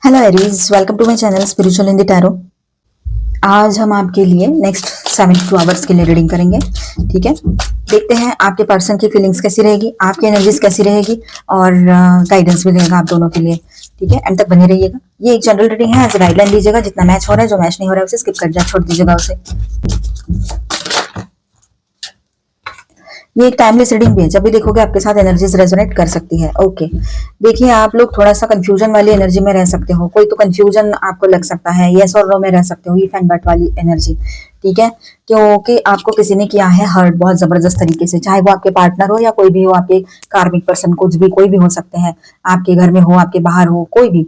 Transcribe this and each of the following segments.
Hello Aries, welcome to my channel spiritual in the tarot. आज हम आपके लिए नेक्स्ट 72 आवर्स के लिए रीडिंग करेंगे। ठीक है, देखते हैं आपके पर्सन की फीलिंग्स कैसी रहेगी, आपकी एनर्जीज कैसी रहेगी और गाइडेंस भी देगा आप दोनों के लिए। ठीक है, एंड तक बने रहिएगा। ये एक जनरल रीडिंग है, ऐसे गाइडलाइन दीजिएगा। जितना मैच हो रहा है, जो मैच नहीं हो रहा है उसे स्किप कर जाए, छोड़ दीजिएगा उसे। ये एक टाइमलेस रीडिंग भी है, जब भी देखोगे आपके साथ एनर्जीज रेजोनेट कर सकती है। ओके, देखिए आप लोग थोड़ा सा कंफ्यूजन वाली एनर्जी में रह सकते हो। कोई तो कंफ्यूजन आपको लग सकता है, यस और नो में रह सकते हो, इफ एंड बट वाली एनर्जी। ठीक है, क्योंकि आपको किसी ने किया है हर्ट बहुत जबरदस्त तरीके से, चाहे वो आपके पार्टनर हो या कोई भी हो, आपके कार्मिक पर्सन, कुछ भी, कोई भी हो सकते हैं, आपके घर में हो, आपके बाहर हो, कोई भी।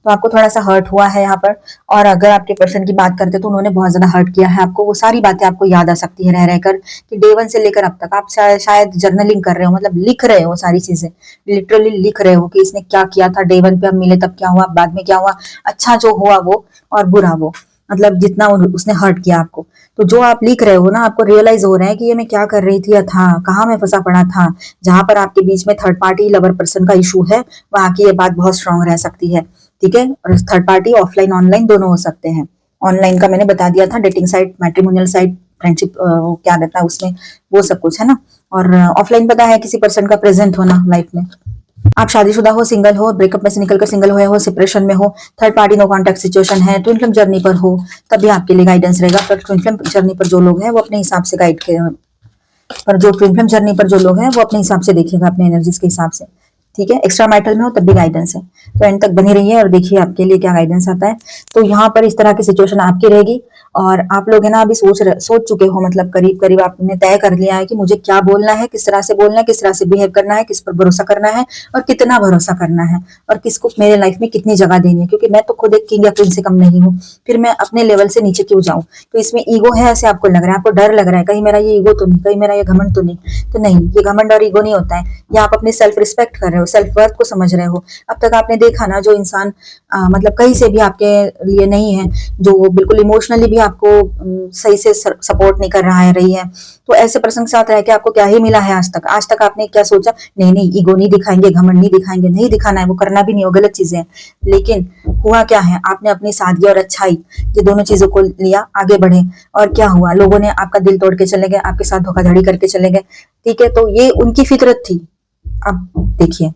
तो आपको थोड़ा सा हर्ट हुआ है यहाँ पर। और अगर आपके पर्सन की बात करते तो उन्होंने बहुत ज्यादा हर्ट किया है आपको। वो सारी बातें आपको याद आ सकती है रह रहकर, कि डे वन से लेकर अब तक आप शायद जर्नलिंग कर रहे हो, मतलब लिख रहे हो सारी चीजें, लिटरली लिख रहे हो कि इसने क्या किया था, डे वन पे हम मिले तब क्या हुआ, बाद में क्या हुआ, अच्छा जो हुआ वो और बुरा वो, मतलब जितना उसने हर्ट किया आपको। तो जो आप लिख रहे हो ना, आपको रियलाइज हो रहा है कि ये मैं क्या कर रही थी, था कहाँ मैं फंसा पड़ा था। जहां पर आपके बीच में थर्ड पार्टी लवर पर्सन का इशू है, वहां की ये बात बहुत स्ट्रांग रह सकती है। ठीक है, और थर्ड पार्टी ऑफलाइन ऑनलाइन दोनों हो सकते हैं। ऑनलाइन का मैंने बता दिया था, dating site, matrimonial site, friendship क्या रहता है उसमें, वो सब कुछ है ना। और ऑफलाइन पता है किसी पर्सन का प्रेजेंट होना लाइफ में। आप शादीशुदा हो, सिंगल हो, ब्रेकअप में से निकलकर सिंगल हुए हो, सेपरेशन में हो, third party no contact situation है, ट्विन फ्लेम जर्नी पर हो, तभी आपके लिए गाइडेंस रहेगा। पर ट्विन फ्लेम जर्नी पर जो लोग हैं वो अपने हिसाब से गाइड के, पर जो ट्विन फ्लेम जर्नी पर जो लोग हैं वो अपने हिसाब से देखेगा, अपने एनर्जीज के हिसाब से। ठीक है, एक्स्ट्रा मैटल में हो तब भी गाइडेंस है। तो एंड तक बने रहिए और देखिए आपके लिए क्या गाइडेंस आता है। तो यहाँ पर इस तरह की सिचुएशन आपकी रहेगी। और आप लोग है ना अभी सोच चुके हो, मतलब करीब करीब आपने तय कर लिया है कि मुझे क्या बोलना है, किस तरह से बोलना है, किस तरह से बिहेव करना है, किस पर भरोसा करना है और कितना भरोसा करना है, और किसको मेरे लाइफ में कितनी जगह देनी है। क्योंकि मैं तो खुद एक किंग या क्वीन से कम नहीं हूँ, फिर मैं अपने लेवल से नीचे क्यों जाऊं। तो इसमें ईगो है ऐसे आपको लग रहा है, आपको डर लग रहा है, कहीं मेरा ये ईगो तो नहीं, कहीं मेरा ये घमंड तो नहीं। तो नहीं, ये घमंड और ईगो नहीं होता है। ये आप अपने सेल्फ रिस्पेक्ट कर रहे हो, सेल्फ वर्थ को समझ रहे हो। अब तक आपने देखा ना, जो इंसान मतलब कहीं से भी आपके लिए नहीं है, जो बिल्कुल इमोशनली भी आपको सही से सपोर्ट नहीं कर रहा है, रही है, तो ऐसे पर्सन के साथ रह के आपको क्या ही मिला है आज तक। आज तक आपने क्या सोचा, नहीं नहीं ईगो नहीं दिखाएंगे, घमंड नहीं दिखाएंगे, नहीं दिखाना है, वो करना भी नहीं, वो गलत चीजें हैं। लेकिन हुआ क्या है, आपने अपनी सादगी और अच्छाई, ये दोनों चीजों को लिया, आगे बढ़े। और क्या हुआ, लोगों ने आपका दिल तोड़ के चले गए, आपके साथ धोखाधड़ी करके चले गए। ठीक है, तो ये उनकी फितरत थी। अब देखिए,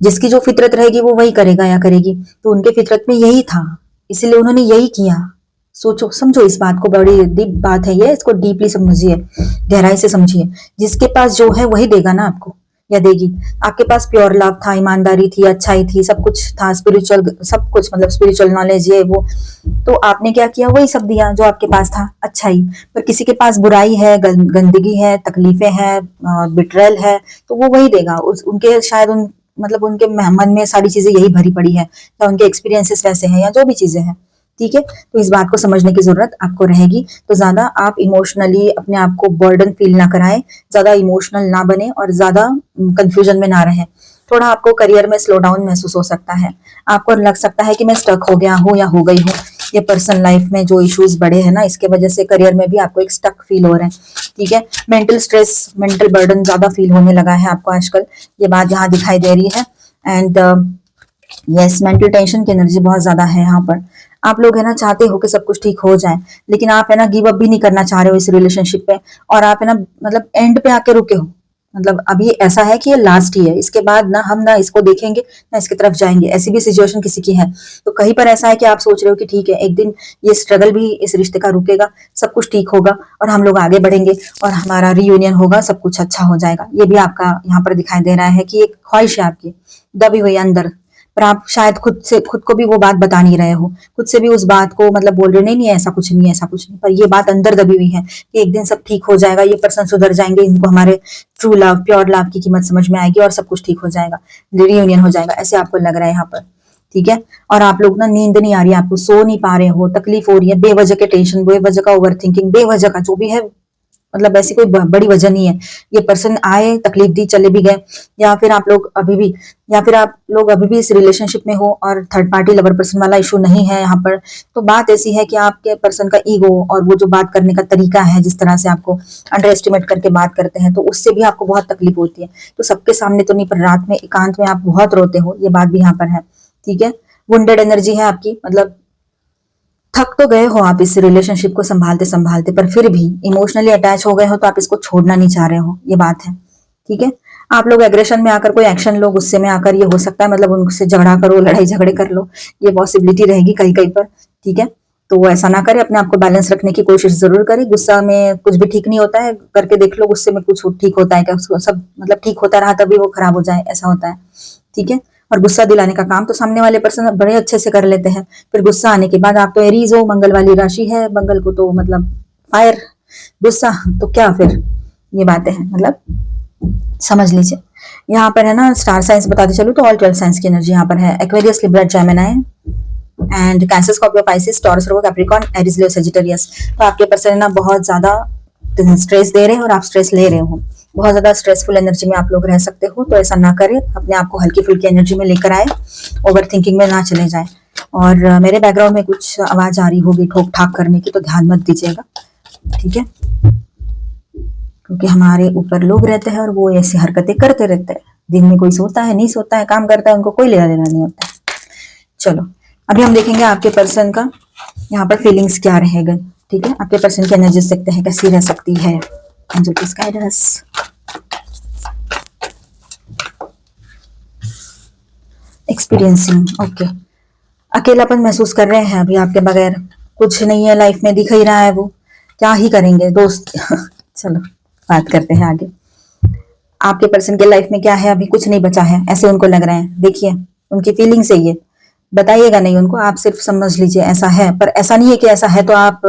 जिसकी जो फितरत रहेगी वो वही करेगा या करेगी। तो उनके फितरत में यही था, इसलिए उन्होंने यही किया। सोचो समझो इस बात को, बड़ी डीप बात है ये, इसको डीपली समझिए, गहराई से समझिए। जिसके पास जो है वही देगा ना आपको, या देगी। आपके पास प्योर लव था, ईमानदारी थी, अच्छाई थी, सब कुछ था, स्पिरिचुअल सब कुछ, मतलब स्पिरिचुअल नॉलेज ये वो। तो आपने क्या किया, वही सब दिया जो आपके पास था, अच्छाई। पर किसी के पास बुराई है, गंदगी है, तकलीफें हैं, बिट्रेल है, तो वो वही देगा। उनके शायद मतलब उनके मन में सारी चीजें यही भरी पड़ी है, या उनके एक्सपीरियंसेस वैसे हैं, या जो भी चीजें हैं। ठीक है, तो इस बात को समझने की जरूरत आपको रहेगी। तो ज्यादा आप इमोशनली अपने आप को बर्डन फील ना कराएं, ज्यादा इमोशनल ना बने और ज्यादा कंफ्यूजन में ना रहें। थोड़ा आपको करियर में स्लो डाउन महसूस हो सकता है, आपको लग सकता है कि मैं स्टक हो गया हूँ या हो गई हूँ। ये पर्सनल लाइफ में जो इश्यूज बढ़े हैं ना, इसके वजह से करियर में भी आपको एक स्टक फील हो रहे हैं। ठीक है, मेंटल स्ट्रेस, मेंटल बर्डन ज्यादा फील होने लगा है आपको आजकल, ये बात यहाँ दिखाई दे रही है। एंड यस, मेंटल टेंशन की एनर्जी बहुत ज्यादा है यहाँ पर। आप लोग है ना चाहते हो कि सब कुछ ठीक हो जाए, लेकिन आप है ना गिव अप भी नहीं करना चाह रहे हो इस रिलेशनशिप पे। और आप है ना मतलब एंड पे आके रुके हो, मतलब अभी ऐसा है कि ये लास्ट ही है, इसके बाद ना हम ना इसको देखेंगे ना इसकी तरफ जाएंगे, ऐसी भी सिचुएशन किसी की है। तो कहीं पर ऐसा है कि आप सोच रहे हो कि ठीक है, एक दिन ये स्ट्रगल भी इस रिश्ते का रुकेगा, सब कुछ ठीक होगा और हम लोग आगे बढ़ेंगे और हमारा रियूनियन होगा, सब कुछ अच्छा हो जाएगा। ये भी आपका यहाँ पर दिखाई दे रहा है कि एक ख्वाहिश है आपकी दबी हुई अंदर, पर आप शायद खुद को भी वो बात बता नहीं रहे हो, खुद से भी उस बात को मतलब बोल रहे नहीं नहीं ऐसा कुछ नहीं, ऐसा कुछ नहीं, पर ये बात अंदर दबी हुई है कि एक दिन सब ठीक हो जाएगा, ये पर्सन सुधर जाएंगे, इनको हमारे ट्रू लव, प्योर लव की कीमत समझ में आएगी और सब कुछ ठीक हो जाएगा, रियूनियन हो जाएगा, ऐसे आपको लग रहा है यहाँ पर। ठीक है, और आप लोग ना नींद नहीं आ रही है, आपको सो नहीं पा रहे हो, तकलीफ हो रही है, बेवजह के टेंशन, बेवजह का ओवर थिंकिंग, बेवजह का जो भी है, मतलब ऐसी कोई बड़ी वजह नहीं है। ये पर्सन आए, तकलीफ दी, चले भी गए, या फिर आप लोग अभी भी, या फिर आप लोग अभी भी इस रिलेशनशिप में हो और थर्ड पार्टी लवर पर्सन वाला इशू नहीं है यहाँ पर। तो बात ऐसी है कि आपके पर्सन का ईगो और वो जो बात करने का तरीका है, जिस तरह से आपको अंडर एस्टिमेट करके बात करते हैं, तो उससे भी आपको बहुत तकलीफ होती है। तो सबके सामने तो नहीं, पर रात में एकांत में आप बहुत रोते हो, ये बात भी यहाँ पर है। ठीक है, वुंडेड एनर्जी है आपकी, मतलब थक तो गए हो आप इस रिलेशनशिप को संभालते संभालते, पर फिर भी इमोशनली अटैच हो गए हो तो आप इसको छोड़ना नहीं चाह रहे हो, ये बात है। ठीक है, आप लोग एग्रेशन में आकर कोई एक्शन लो, गुस्से में आकर, ये हो सकता है मतलब उनसे झगड़ा करो, लड़ाई झगड़े कर लो, ये पॉसिबिलिटी रहेगी कहीं कहीं पर। ठीक है, तो ऐसा ना करें, अपने आप को बैलेंस रखने की कोशिश जरूर करें। गुस्सा में कुछ भी ठीक नहीं होता है, करके देख लो गुस्से में कुछ ठीक होता है क्या, उसको सब मतलब ठीक होता रहा तभी वो खराब हो जाए, ऐसा होता है। ठीक है, और गुस्सा दिलाने का काम तो सामने वाले पर्सन बड़े अच्छे से कर लेते हैं, फिर गुस्सा आने के बाद आप तो एरीज हो, मंगल वाली राशि है, मंगल को तो मतलब फायर, गुस्सा तो क्या फिर, ये बातें हैं, मतलब समझ लीजिए। यहाँ पर है ना स्टार साइंस बताते चलो तो ऑल 12 साइंस की एनर्जी यहाँ पर है, Aquarius, Libra, Gemini and cancer, Scorpio, Pisces, taurus, Virgo, Capricorn, Aries, Leo, Sagittarius. तो आपके पर्सन है ना बहुत ज्यादा स्ट्रेस दे रहे हैं और आप स्ट्रेस ले रहे हो, बहुत ज्यादा स्ट्रेसफुल एनर्जी में आप लोग रह सकते हो, तो ऐसा ना करें, अपने आप को हल्की फुल्की एनर्जी में लेकर आए, ओवर थिंकिंग में ना चले जाए। और मेरे बैकग्राउंड में कुछ आवाज आ रही होगी ठोक ठाक करने की, तो ध्यान मत दीजिएगा। ठीक है, क्योंकि हमारे ऊपर लोग रहते हैं और वो ऐसी हरकतें करते रहते हैं, दिन में कोई सोता है नहीं सोता है, काम करता है, उनको कोई लेना देना नहीं होता है। चलो अभी हम देखेंगे आपके पर्सन का यहाँ पर फीलिंग्स क्या रहेगा। ठीक है, आपके पर्सन की एनर्जी देखते हैं कैसी रह सकती है। Angel please guide us. Experiencing, okay, अकेलापन महसूस कर रहे हैं अभी आपके बगैर, कुछ नहीं है लाइफ में, दिख ही रहा है, वो क्या ही करेंगे दोस्त। चलो बात करते हैं आगे। आपके पर्सन के लाइफ में क्या है, अभी कुछ नहीं बचा है ऐसे उनको लग रहा है। देखिए उनकी फीलिंग से ये बताइएगा नहीं उनको, आप सिर्फ समझ लीजिए ऐसा है, पर ऐसा नहीं है कि ऐसा है तो आप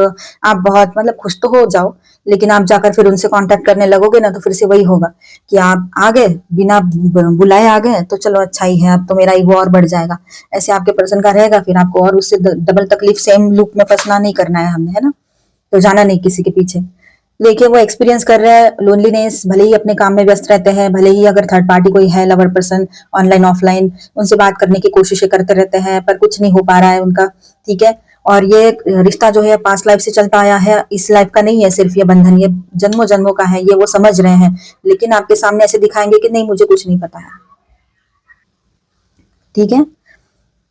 बहुत मतलब खुश तो हो जाओ, लेकिन आप जाकर फिर उनसे कांटेक्ट करने लगोगे ना तो फिर से वही होगा कि आप आ गए बिना बुलाए आ गए, तो चलो अच्छा ही है, अब तो मेरा ईगो और बढ़ जाएगा, ऐसे आपके पर्सन का रहेगा, फिर आपको और उससे डबल तकलीफ, सेम लूप में फंसना नहीं करना है हमने, है ना, तो जाना नहीं किसी के पीछे। देखिए वो एक्सपीरियंस कर रहे हैं लोनलीनेस, भले ही अपने काम में व्यस्त रहते हैं, भले ही अगर थर्ड पार्टी कोई है लवर पर्सन ऑनलाइन ऑफलाइन, उनसे बात करने की कोशिशें करते रहते हैं, पर कुछ नहीं हो पा रहा है उनका। ठीक है, और ये रिश्ता जो है पास्ट लाइफ से चलता आया है, इस लाइफ का नहीं है सिर्फ ये बंधन, ये जन्मों जन्मों का है, ये वो समझ रहे हैं, लेकिन आपके सामने ऐसे दिखाएंगे कि नहीं मुझे कुछ नहीं पता है। ठीक है,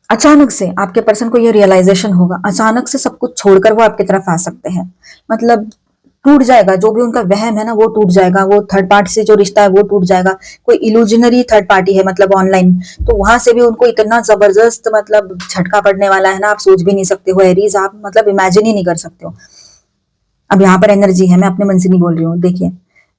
अचानक से आपके पर्सन को ये रियलाइजेशन होगा, अचानक से सब कुछ छोड़कर वो आपकी तरफ आ सकते हैं, मतलब टूट जाएगा जो भी उनका वहम है ना, वो टूट जाएगा, वो थर्ड पार्टी से जो रिश्ता है वो टूट जाएगा। कोई इल्यूजनरी थर्ड पार्टी है मतलब ऑनलाइन, तो वहां से भी उनको इतना जबरदस्त मतलब झटका पड़ने वाला है ना, आप सोच भी नहीं सकते हो एरीज, आप मतलब इमेजिन ही नहीं कर सकते हो। अब यहाँ पर एनर्जी है, मैं अपने मन से नहीं बोल रही हूँ, देखिए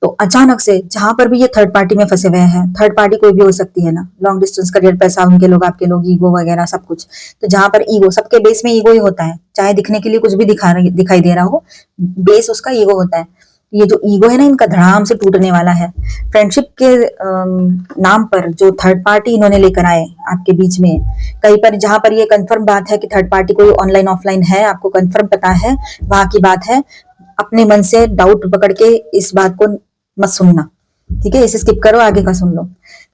तो अचानक से जहां पर भी ये थर्ड पार्टी में फंसे हुए हैं, थर्ड पार्टी कोई भी हो सकती है ना, लॉन्ग डिस्टेंस करियर, पैसा, उनके लोग आपके लोग, ईगो वगैरह सब कुछ, तो जहां पर ईगो, सबके बेस में ईगो ही होता है, चाहे दिखने के लिए कुछ भी दिखाई दे रहा हो, बेस उसका ईगो होता है। ये जो ईगो है ना इनका धड़ाम से टूटने वाला है। फ्रेंडशिप के नाम पर जो थर्ड पार्टी इन्होंने लेकर आए आपके बीच में, कहीं पर जहां पर ये कंफर्म बात है कि थर्ड पार्टी कोई ऑनलाइन ऑफलाइन है, आपको कंफर्म पता है, वहां की बात है, अपने मन से डाउट पकड़ के इस बात को मत सुनना। ठीक है, इसे स्किप करो, आगे का सुन लो।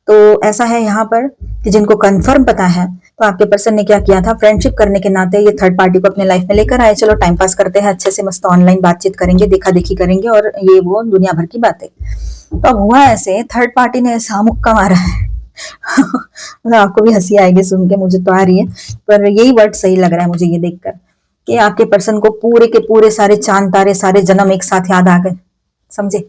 तो ऐसा है यहाँ पर कि जिनको कंफर्म पता है, तो आपके पर्सन ने क्या किया था, फ्रेंडशिप करने के नाते ये थर्ड पार्टी को अपने लाइफ में लेकर आए, चलो टाइम पास करते हैं अच्छे से, मस्त ऑनलाइन बातचीत करेंगे, देखा देखी करेंगे और ये वो दुनिया भर की बातें। तो अब हुआ ऐसे, थर्ड पार्टी ने ऐसा मुक्का मारा है। मतलब आपको भी हंसी आएगी सुन के, मुझे तो आ रही है, पर यही वर्ड सही लग रहा है मुझे ये देखकर कि आपके पर्सन को पूरे के पूरे सारे चांद तारे, सारे जन्म एक साथ याद आ गए, समझे,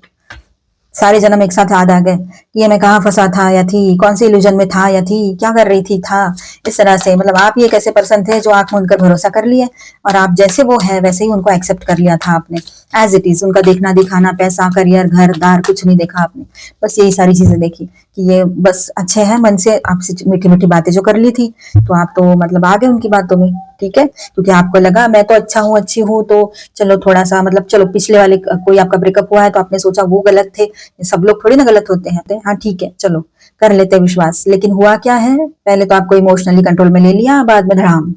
सारे जन्म एक साथ याद आ गए कि ये मैं कहाँ फंसा था या थी, कौन सी इल्यूजन में था या थी, क्या कर रही थी था, इस तरह से मतलब आप ही एक ऐसे पर्सन थे जो आंख मूंद कर भरोसा कर लिए और आप जैसे वो है वैसे ही उनको एक्सेप्ट कर लिया था आपने, एज इट इज। उनका देखना दिखाना, पैसा, करियर, घर दार कुछ नहीं देखा आपने, बस यही सारी चीजें देखी कि ये बस अच्छे हैं, मन से आपसे मीठी मीठी बातें जो कर ली थी, तो आप तो मतलब आ गए उनकी बातों में। ठीक है, क्योंकि आपको लगा मैं तो अच्छा हूँ, अच्छी हूँ, तो चलो थोड़ा सा मतलब, चलो पिछले वाले कोई आपका ब्रेकअप हुआ है तो आपने सोचा वो गलत थे, सब लोग थोड़ी ना गलत होते हैं, हाँ ठीक है चलो कर लेते हैं विश्वास, लेकिन हुआ क्या है, पहले तो आपको इमोशनली कंट्रोल में ले लिया, बाद में धड़ाम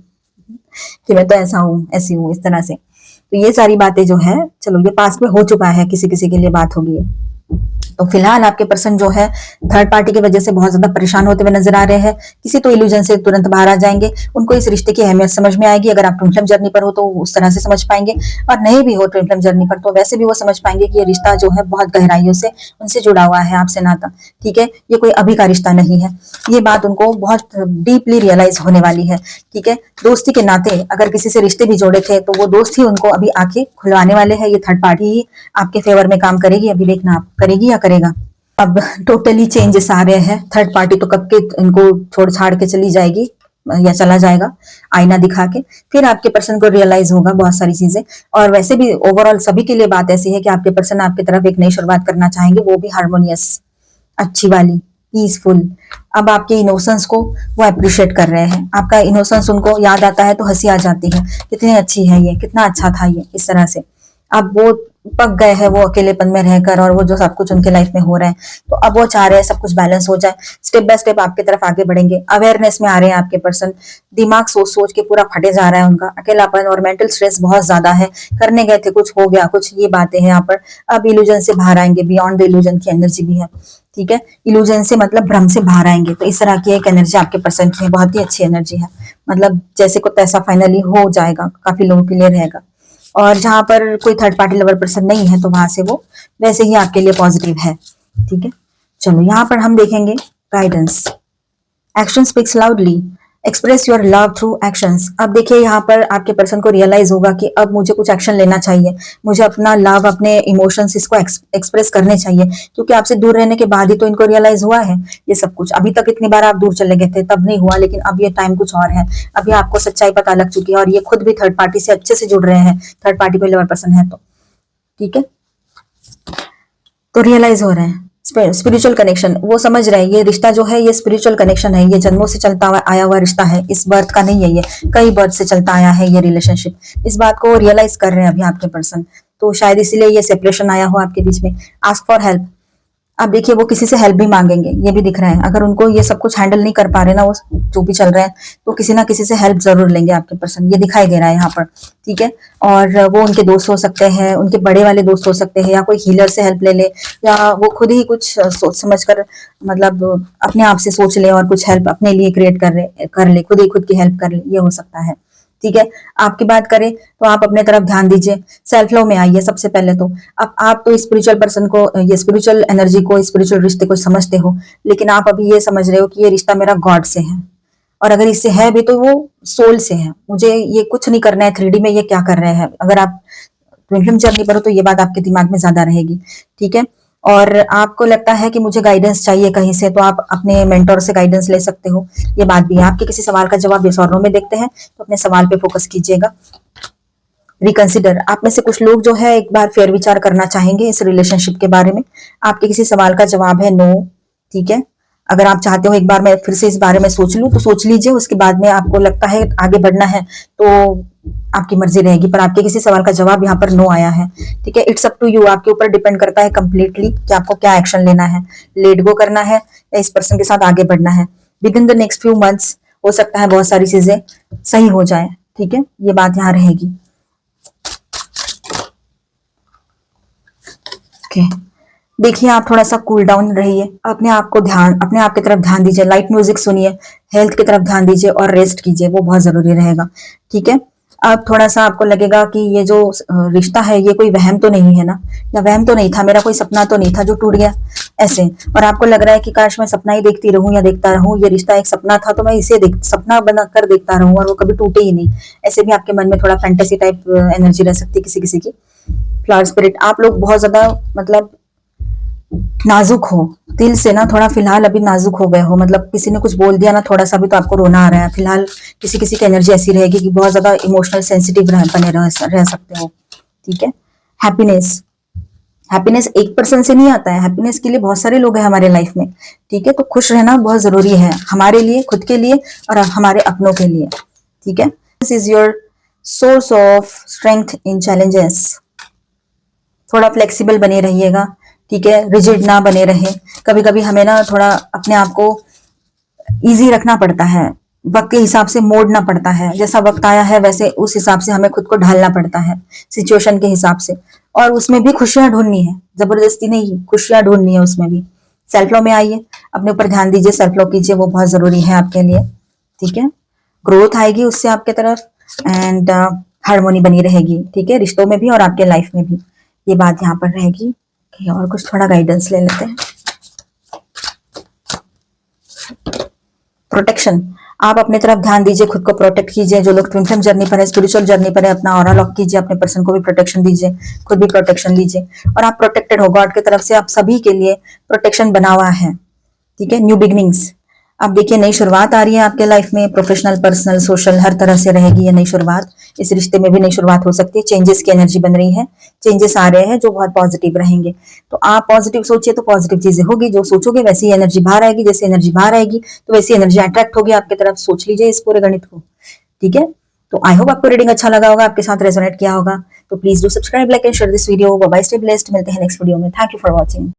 कि मैं तो ऐसा हूँ, ऐसी हूँ, इस तरह से। तो ये सारी बातें जो है, चलो ये पास में हो चुका है, किसी किसी के लिए बात होगी, तो फिलहाल आपके पर्सन जो है थर्ड पार्टी की वजह से बहुत ज्यादा परेशान होते हुए नजर आ रहे हैं। किसी तो इल्यूजन से तुरंत बाहर आ जाएंगे। उनको इस रिश्ते की अहमियत समझ में आएगी। अगर आप ट्विन फ्लेम जर्नी पर हो तो उस तरह से समझ पाएंगे, और नहीं भी हो ट्विन फ्लेम जर्नी पर तो वैसे भी वो समझ पाएंगे कि ये रिश्ता जो है बहुत गहराइयों से उनसे जुड़ा हुआ है, आपसे नाता। ठीक है, ये कोई अभी का रिश्ता नहीं है। ये बात उनको बहुत डीपली रियलाइज होने वाली है। ठीक है, दोस्ती के नाते अगर किसी से रिश्ते भी जोड़े थे तो वो दोस्त ही उनको अभी आंखें खुलवाने वाले हैं। ये थर्ड पार्टी ही आपके फेवर में काम करेगी। अभी देखना आप करेगी या करेगा। अब टोटली चेंजेस आ रहे हैं। थर्ड पार्टी तो कब के इनको छोड़ छाड़ के चली जाएगी या चला जाएगा आईना दिखा के। फिर आपके पर्सन को रियलाइज होगा बहुत सारी चीजें। और वैसे भी ओवरऑल सभी के लिए बात ऐसी है कि आपके पर्सन आपकी तरफ एक नई शुरुआत करना चाहेंगे, वो भी हार्मोनियस, अच्छी वाली, पीसफुल। अब आपके इनोसेंस को वो अप्रिशिएट कर रहे हैं। आपका इनोसेंस उनको याद आता है तो हंसी आ जाती है, कितनी अच्छी है ये, कितना अच्छा था ये, इस तरह से। अब वो पक गए हैं वो अकेलेपन में रहकर, और वो जो सब कुछ उनके लाइफ में हो रहा है, तो अब वो चाह रहे हैं सब कुछ बैलेंस हो जाए। स्टेप बाय स्टेप आपकी तरफ आगे बढ़ेंगे। अवेयरनेस में आ रहे हैं आपके पर्सन। दिमाग सोच सोच के पूरा फटे जा रहा है उनका। अकेलापन और मेंटल स्ट्रेस बहुत ज्यादा है। करने गए थे, कुछ हो गया, कुछ ये बातें हैं यहाँ पर। अब इल्यूजन से बाहर आएंगे। बियॉन्ड द इल्यूजन की एनर्जी भी है। ठीक है, इल्यूजन से मतलब भ्रम से बाहर आएंगे। तो इस तरह की एक एनर्जी आपके पर्सन की है, बहुत ही अच्छी एनर्जी है। मतलब जैसे को तैसा फाइनली हो जाएगा, काफी लोगों के लिए रहेगा। और जहां पर कोई थर्ड पार्टी लवर पर्सन नहीं है तो वहां से वो वैसे ही आपके लिए पॉजिटिव है। ठीक है, चलो यहाँ पर हम देखेंगे guidance. Action speaks loudly, express your love through actions. अब देखिए यहाँ पर आपके पर्सन को रियलाइज होगा कि अब मुझे कुछ एक्शन लेना चाहिए। मुझे अपना लव, अपने इमोशंस इसको एक्सप्रेस करने चाहिए, क्योंकि आपसे दूर रहने के बाद ही तो इनको रियलाइज हुआ है ये सब कुछ। अभी तक इतनी बार आप दूर चले गए थे तब नहीं हुआ, लेकिन अब ये टाइम कुछ और है। अभी आपको सच्चाई पता लग चुकी है, और ये खुद भी थर्ड पार्टी से अच्छे से जुड़ रहे हैं। थर्ड पार्टी कोई लवर पर्सन है तो ठीक है, तो रियलाइज हो रहे हैं। स्पिरिचुअल कनेक्शन, वो समझ रहे हैं ये रिश्ता जो है ये स्पिरिचुअल कनेक्शन है। ये जन्मों से चलता हुआ आया हुआ रिश्ता है, इस बर्थ का नहीं है। ये कई बर्थ से चलता आया है ये रिलेशनशिप। इस बात को रियलाइज कर रहे हैं अभी आपके पर्सन। तो शायद इसीलिए ये सेपरेशन आया हो आपके बीच में। Ask for help. अब देखिए वो किसी से हेल्प भी मांगेंगे, ये भी दिख रहा है। अगर उनको ये सब कुछ हैंडल नहीं कर पा रहे ना, वो जो भी चल रहा है, तो किसी ना किसी से हेल्प जरूर लेंगे आपके पर्सन। ये दिखाई दे रहा है यहाँ पर। ठीक है, और वो उनके दोस्त हो सकते हैं, उनके बड़े वाले दोस्त हो सकते हैं, या कोई हीलर से हेल्प ले ले, या वो खुद ही कुछ सोच समझ कर, मतलब अपने आप से सोच ले और कुछ हेल्प अपने लिए क्रिएट कर ले, खुद ही खुद की हेल्प कर ले, ये हो सकता है। ठीक है, आपकी बात करें तो आप अपने तरफ ध्यान दीजिए। सेल्फ लव में आइए सबसे पहले तो। अब आप तो स्पिरिचुअल पर्सन को, ये स्पिरिचुअल एनर्जी को, स्पिरिचुअल रिश्ते को समझते हो, लेकिन आप अभी ये समझ रहे हो कि ये रिश्ता मेरा गॉड से है, और अगर इससे है भी तो वो सोल से है। मुझे ये कुछ नहीं करना है 3D में ये क्या कर रहे हैं। अगर आप ट्विन फ्लेम जर्नी पर हो तो ये बात आपके दिमाग में ज्यादा रहेगी। ठीक है, और आपको लगता है कि मुझे गाइडेंस चाहिए कहीं से, तो आप अपने मेंटोर से गाइडेंस ले सकते हो। ये बात भी है। आपके किसी सवाल का जवाब यस और नो में देखते हैं, तो अपने सवाल पे फोकस कीजिएगा। रिकंसिडर, आप में से कुछ लोग जो है एक बार फेर विचार करना चाहेंगे इस रिलेशनशिप के बारे में। आपके किसी सवाल का जवाब है नो। ठीक है, अगर आप चाहते हो एक बार मैं फिर से इस बारे में सोच लूं तो सोच लीजिए। उसके बाद में आपको लगता है आगे बढ़ना है तो आपकी मर्जी रहेगी, पर आपके किसी सवाल का जवाब यहाँ पर नो आया है। ठीक है, इट्स अप टू यू, आपके ऊपर डिपेंड करता है कंप्लीटली कि आपको क्या एक्शन लेना है। लेट गो करना है या इस पर्सन के साथ आगे बढ़ना है। With in the next few months हो सकता है बहुत सारी चीजें सही हो जाए। ठीक है, ये बात यहाँ रहेगी। ओके, देखिए आप थोड़ा सा कूल डाउन रहिए। अपने आप की तरफ ध्यान दीजिए। लाइट म्यूजिक सुनिए, हेल्थ की तरफ ध्यान दीजिए और रेस्ट कीजिए, वो बहुत जरूरी रहेगा। ठीक है, अब थोड़ा सा आपको लगेगा कि ये जो रिश्ता है ये कोई वहम तो नहीं है ना, या वहम तो नहीं था, मेरा कोई सपना तो नहीं था जो टूट गया ऐसे। और आपको लग रहा है कि काश मैं सपना ही देखती रहूं या देखता रहूं, ये रिश्ता एक सपना था तो मैं इसे सपना बनाकर देखता रहूं और वो कभी टूटे ही नहीं। ऐसे भी आपके मन में थोड़ा फैंटेसी टाइप एनर्जी रह सकती है किसी किसी की। फ्लावर स्पिरिट, आप लोग बहुत ज्यादा मतलब नाजुक हो दिल से ना, थोड़ा फिलहाल अभी नाजुक हो गए हो। मतलब किसी ने कुछ बोल दिया ना, थोड़ा सा भी तो आपको रोना आ रहा है। फिलहाल किसी किसी की एनर्जी ऐसी रहेगी कि बहुत ज्यादा इमोशनल सेंसिटिव बने रह सकते हो। ठीक है, हैप्पीनेस, हैप्पीनेस एक पर्सन से नहीं आता है। हैप्पीनेस के लिए बहुत सारे लोग हैं हमारे लाइफ में। ठीक है, तो खुश रहना बहुत जरूरी है हमारे लिए, खुद के लिए और हमारे अपनों के लिए। ठीक है, this is your source of strength in challenges. थोड़ा फ्लेक्सिबल बने रहिएगा। ठीक है, रिजिड ना बने रहे। कभी कभी हमें ना थोड़ा अपने आप को इजी रखना पड़ता है। वक्त के हिसाब से मोड़ना पड़ता है। जैसा वक्त आया है वैसे उस हिसाब से हमें खुद को ढालना पड़ता है, सिचुएशन के हिसाब से। और उसमें भी खुशियां ढूंढनी है, जबरदस्ती नहीं, खुशियां ढूंढनी है उसमें भी। सेल्फ लव में आइए, अपने ऊपर ध्यान दीजिए, सेल्फ लव कीजिए, वो बहुत जरूरी है आपके लिए। ठीक है, ग्रोथ आएगी उससे आपके तरफ, एंड हार्मोनी बनी रहेगी। ठीक है, रिश्तों में भी और आपके लाइफ में भी, ये बात यहाँ पर रहेगी। और कुछ थोड़ा गाइडेंस ले लेते हैं। प्रोटेक्शन, आप अपने तरफ ध्यान दीजिए, खुद को प्रोटेक्ट कीजिए। जो लोग ट्विन फ्लेम जर्नी पर है, स्पिरिचुअल जर्नी पर है, अपना ऑरा लॉक कीजिए, अपने पर्सन को भी प्रोटेक्शन दीजिए, खुद भी प्रोटेक्शन लीजिए, और आप प्रोटेक्टेड हो। गॉड की तरफ से आप सभी के लिए प्रोटेक्शन बना हुआ है। ठीक है, न्यू बिगनिंग्स, अब देखिए नई शुरुआत आ रही है आपके लाइफ में, प्रोफेशनल, पर्सनल, सोशल, हर तरह से रहेगी ये नई शुरुआत। इस रिश्ते में भी नई शुरुआत हो सकती है, चेंजेस की एनर्जी बन रही है, चेंजेस आ रहे हैं जो बहुत पॉजिटिव रहेंगे। तो आप पॉजिटिव सोचिए तो पॉजिटिव चीजें होगी, जो सोचोगे वैसी एनर्जी बाहर आएगी, जैसे एनर्जी बाहर आएगी तो वैसी एनर्जी अट्रैक्ट होगी आपकी तरफ। सोच लीजिए इस पूरे गणित को। ठीक है, तो आई होप आपको रीडिंग अच्छा लगा होगा, आपके साथ रेजोनेट किया होगा। तो please do subscribe, like and share this video. Bye bye, stay blessed, मिलते हैं नेक्स्ट वीडियो में। Thank you for watching.